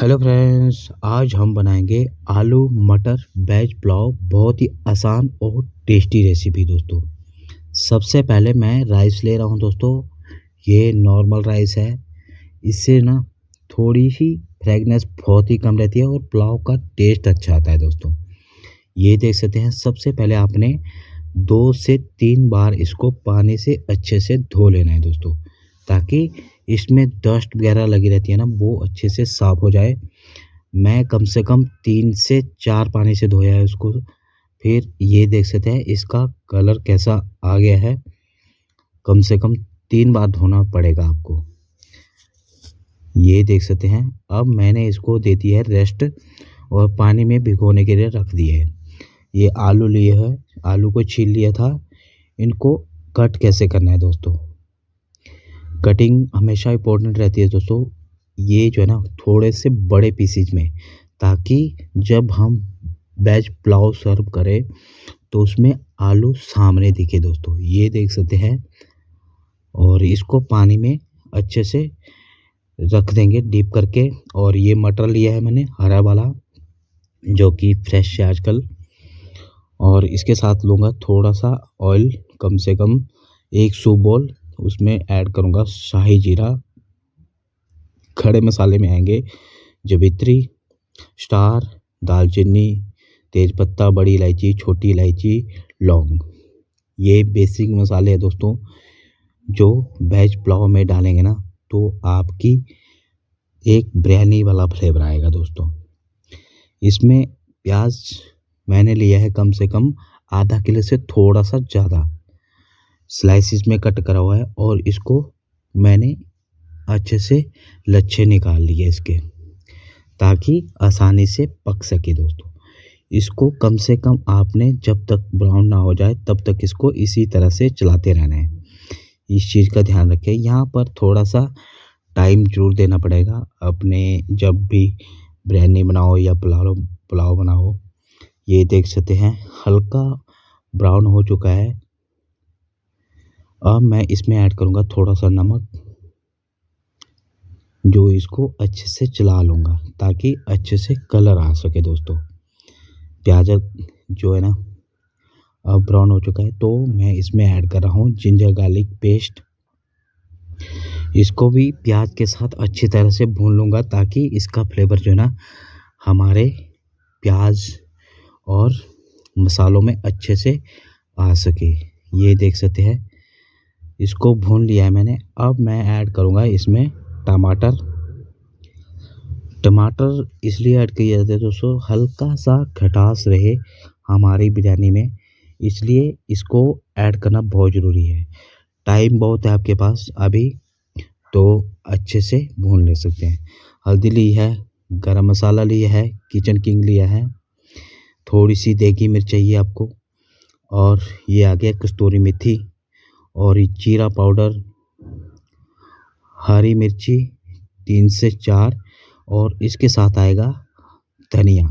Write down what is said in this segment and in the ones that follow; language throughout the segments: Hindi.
हेलो फ्रेंड्स, आज हम बनाएंगे आलू मटर वेज पुलाव। बहुत ही आसान और टेस्टी रेसिपी दोस्तों। सबसे पहले मैं राइस ले रहा हूँ दोस्तों। ये नॉर्मल राइस है। इससे ना थोड़ी सी फ्रेगनेस बहुत ही कम रहती है और पुलाव का टेस्ट अच्छा आता है दोस्तों। ये देख सकते हैं। सबसे पहले आपने 2 से 3 बार इसको पानी से अच्छे से धो लेना है दोस्तों, ताकि इसमें डस्ट वगैरह लगी रहती है ना, वो अच्छे से साफ़ हो जाए। मैं कम से कम 3 से 4 पानी से धोया है उसको। फिर ये देख सकते हैं इसका कलर कैसा आ गया है। कम से कम 3 बार धोना पड़ेगा आपको। ये देख सकते हैं। अब मैंने इसको दे दी है रेस्ट और पानी में भिगोने के लिए रख दिए है। ये आलू लिए है, आलू को छील लिया था। इनको कट कैसे करना है दोस्तों। कटिंग हमेशा इम्पोर्टेंट रहती है दोस्तों। ये जो है ना थोड़े से बड़े पीसीज में, ताकि जब हम वेज पुलाव सर्व करें तो उसमें आलू सामने दिखे दोस्तों। ये देख सकते हैं। और इसको पानी में अच्छे से रख देंगे डीप करके। और ये मटर लिया है मैंने हरा वाला, जो कि फ्रेश है आजकल। और इसके साथ लूँगा थोड़ा सा ऑयल, कम से कम 1 सूप बोल। उसमें ऐड करूँगा शाही जीरा। खड़े मसाले में आएंगे जवित्री, स्टार, दालचीनी, तेज़पत्ता, बड़ी इलायची, छोटी इलायची, लौंग। ये बेसिक मसाले हैं दोस्तों, जो वेज पुलाव में डालेंगे ना तो आपकी एक बिरयानी वाला फ्लेवर आएगा दोस्तों। इसमें प्याज मैंने लिया है कम से कम आधा किलो से थोड़ा सा ज़्यादा, स्लाइसिस में कट करा हुआ है। और इसको मैंने अच्छे से लच्छे निकाल लिए इसके, ताकि आसानी से पक सके दोस्तों। इसको कम से कम आपने जब तक ब्राउन ना हो जाए तब तक इसको इसी तरह से चलाते रहना है। इस चीज़ का ध्यान रखें। यहाँ पर थोड़ा सा टाइम ज़रूर देना पड़ेगा अपने, जब भी बिरयानी बनाओ या पुलाव पुलाव बनाओ। ये देख सकते हैं हल्का ब्राउन हो चुका है। अब मैं इसमें ऐड करूँगा थोड़ा सा नमक, जो इसको अच्छे से चला लूँगा ताकि अच्छे से कलर आ सके दोस्तों। प्याज जो है ना अब ब्राउन हो चुका है, तो मैं इसमें ऐड कर रहा हूँ जिंजर गार्लिक पेस्ट। इसको भी प्याज के साथ अच्छी तरह से भून लूँगा, ताकि इसका फ्लेवर जो है ना हमारे प्याज और मसालों में अच्छे से आ सके। ये देख सकते हैं। इसको भून लिया है मैंने। अब मैं ऐड करूँगा इसमें टमाटर। टमाटर इसलिए ऐड किया जाता है दोस्तों, हल्का सा खटास रहे हमारी बिरयानी में, इसलिए इसको ऐड करना बहुत ज़रूरी है। टाइम बहुत है आपके पास अभी, तो अच्छे से भून ले सकते हैं। हल्दी ली है, गरम मसाला लिया है, किचन किंग लिया है, थोड़ी सी देगी मिर्च चाहिए आपको, और ये आ गया कस्तूरी मेथी, और ये जीरा पाउडर, हरी मिर्ची 3 से 4, और इसके साथ आएगा धनिया।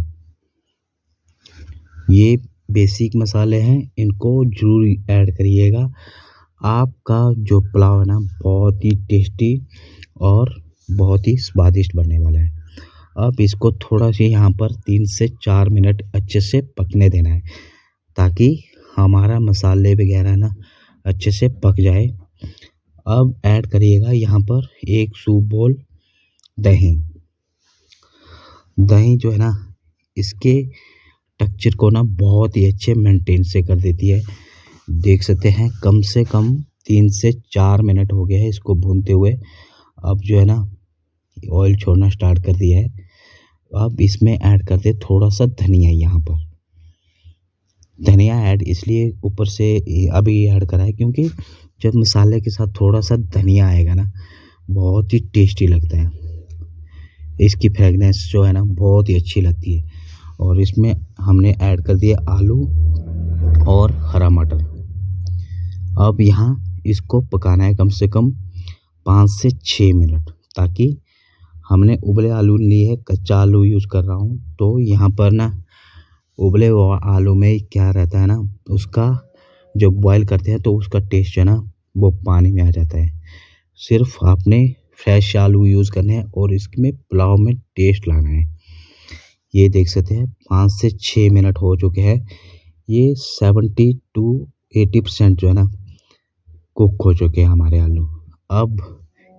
ये बेसिक मसाले हैं, इनको ज़रूर ऐड करिएगा। आपका जो पुलाव है ना बहुत ही टेस्टी और बहुत ही स्वादिष्ट बनने वाला है। अब इसको थोड़ा सा यहाँ पर 3 से 4 मिनट अच्छे से पकने देना है, ताकि हमारा मसाले वगैरह ना अच्छे से पक जाए। अब ऐड करिएगा यहाँ पर 1 सूप बोल दही। दही जो है ना इसके टेक्सचर को ना बहुत ही अच्छे मेंटेन से कर देती है। देख सकते हैं कम से कम 3 से 4 मिनट हो गया है इसको भूनते हुए। अब जो है ना ऑयल छोड़ना स्टार्ट कर दिया है। अब इसमें ऐड कर दे थोड़ा सा धनिया। यहाँ पर धनिया ऐड इसलिए ऊपर से अभी ऐड करा है, क्योंकि जब मसाले के साथ थोड़ा सा धनिया आएगा ना बहुत ही टेस्टी लगता है। इसकी फ्रेगनेंस जो है ना बहुत ही अच्छी लगती है। और इसमें हमने ऐड कर दिया आलू और हरा मटर। अब यहाँ इसको पकाना है कम से कम 5 से 6 मिनट, ताकि हमने उबले आलू लिए है, कच्चा आलू यूज़ कर रहा हूँ। तो यहाँ पर ना उबले हुए आलू में क्या रहता है ना, उसका जब बॉयल करते हैं तो उसका टेस्ट जो है ना वो पानी में आ जाता है। सिर्फ आपने फ्रेश आलू यूज़ करने हैं और इसमें पुलाव में टेस्ट लाना है। ये देख सकते हैं 5 से 6 मिनट हो चुके हैं। ये 70 टू 80% जो है ना कुक हो चुके हैं हमारे आलू। अब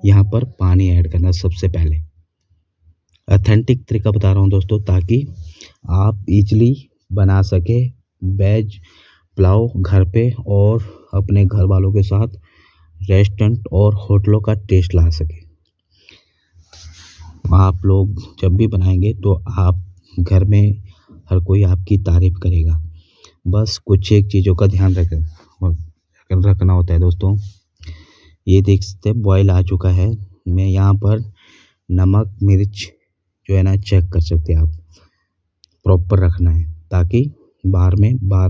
यहाँ पर पानी ऐड करना है सबसे पहले। ऑथेंटिक तरीका बता रहा हूँ दोस्तों, ताकि आप इजीली बना सके वेज पुलाव घर पे और अपने घर वालों के साथ रेस्टोरेंट और होटलों का टेस्ट ला सके। आप लोग जब भी बनाएंगे तो आप घर में हर कोई आपकी तारीफ करेगा। बस कुछ एक चीज़ों का ध्यान रखना होता है दोस्तों। ये देख सकते हैं बॉयल आ चुका है। मैं यहाँ पर नमक मिर्च जो है ना चेक कर सकते हैं आप। प्रॉपर रखना है ताकि बार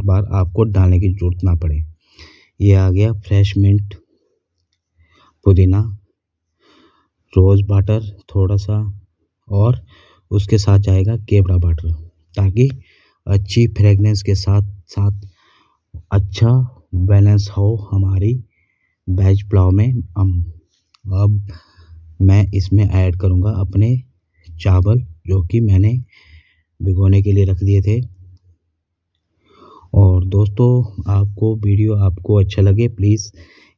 बार आपको डालने की ज़रूरत ना पड़े। ये आ गया फ्रेश मिंट, पुदीना, रोज़ वाटर थोड़ा सा और उसके साथ जाएगा केवड़ा वाटर, ताकि अच्छी फ्रेगनेंस के साथ साथ अच्छा बैलेंस हो हमारी वेज पुलाव में। अब मैं इसमें ऐड करूँगा अपने चावल, जो कि मैंने भिगोने के लिए रख दिए थे। और दोस्तों वीडियो आपको अच्छा लगे प्लीज़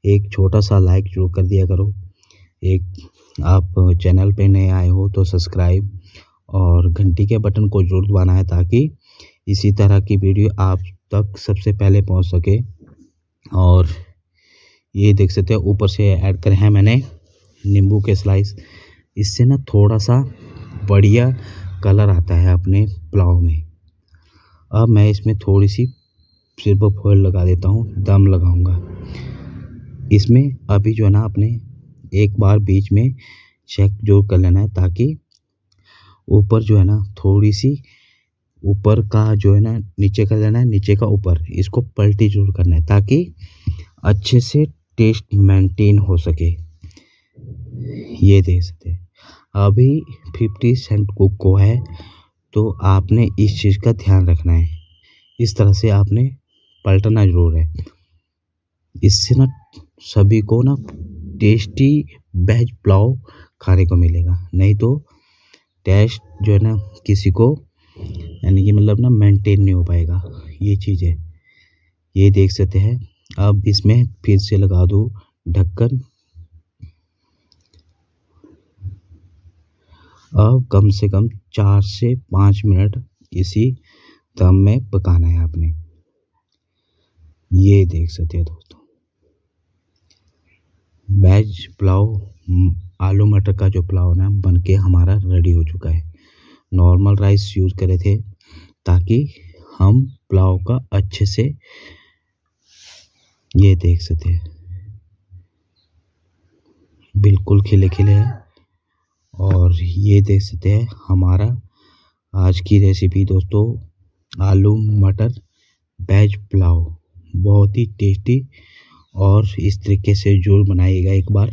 एक छोटा सा लाइक ज़रूर कर दिया करो। एक आप चैनल पे नए आए हो तो सब्सक्राइब और घंटी के बटन को ज़रूर दबाना है, ताकि इसी तरह की वीडियो आप तक सबसे पहले पहुंच सके। और ये देख सकते हैं ऊपर से ऐड करे हैं मैंने नींबू के स्लाइस। इससे ना थोड़ा सा बढ़िया कलर आता है अपने पुलाव में। अब मैं इसमें थोड़ी सी सिल्वर फॉइल लगा देता हूँ, दम लगाऊंगा इसमें। अभी जो है ना अपने एक बार बीच में चेक जो कर लेना है, ताकि ऊपर जो है ना थोड़ी सी ऊपर का जो है ना नीचे कर देना है, नीचे का ऊपर, इसको पलटी जरूर करना है ताकि अच्छे से टेस्ट मेंटेन हो सके। ये देख सकते हैं अभी 50% कुक को है, तो आपने इस चीज़ का ध्यान रखना है। इस तरह से आपने पलटना ज़रूर है। इससे ना सभी को ना टेस्टी वेज पुलाव खाने को मिलेगा। नहीं तो टेस्ट जो है ना किसी को यानी कि मतलब ना मेंटेन नहीं हो पाएगा। ये चीज़ है। ये देख सकते हैं। अब इसमें फिर से लगा दूँ ढक्कन। अब कम से कम 4 से 5 मिनट इसी दम में पकाना है आपने। ये देख सकते हैं दोस्तों वेज पुलाव आलू मटर का जो पुलाव ना बन के हमारा रेडी हो चुका है। नॉर्मल राइस यूज़ करे थे ताकि हम पुलाव का अच्छे से, ये देख सकते हैं बिल्कुल खिले खिले है। और ये देख सकते हैं हमारा आज की रेसिपी दोस्तों आलू मटर वेज पुलाव, बहुत ही टेस्टी। और इस तरीके से ज़रूर बनाइएगा एक बार।